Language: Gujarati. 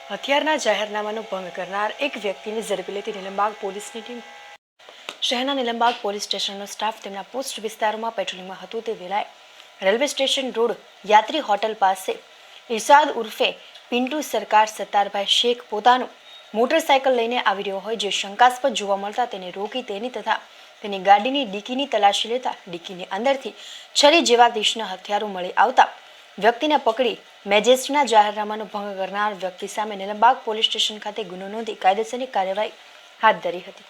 હથિયારના જાહેરનામાનો ભંગ કરનાર એક વ્યક્તિને ઝડપી લેતી નીલમબાગ પોલીસની ટીમ. શહેરના નીલમબાગ પોલીસ સ્ટેશનનો સ્ટાફ તેમના પોસ્ટ વિસ્તારોમાં પેટ્રોલિંગમાં હતું તે વેળાએ રેલવે સ્ટેશન રોડ યાત્રી હોટલ પાસે ઇરશાદ ઉર્ફે પિન્ટુ સરકાર સત્તારભાઈ શેખ પોતાનું મોટરસાયકલ લઈને આવી રહ્યો હોય જે શંકાસ્પદ જોવા મળતા તેને રોકી તેની તથા તેની ગાડીની ડીકીની તલાશી લેતા ડીકીની અંદરથી છરી જેવા તીક્ષ્ણ હથિયારો મળી આવતા વ્યક્તિને પકડી મેજિસ્ટ્રેટના જાહેરનામાનો ભંગ કરનાર વ્યક્તિ સામે નીલમબાગ પોલીસ સ્ટેશન ખાતે ગુનો નોંધી કાયદેસરની કાર્યવાહી હાથ ધરી હતી.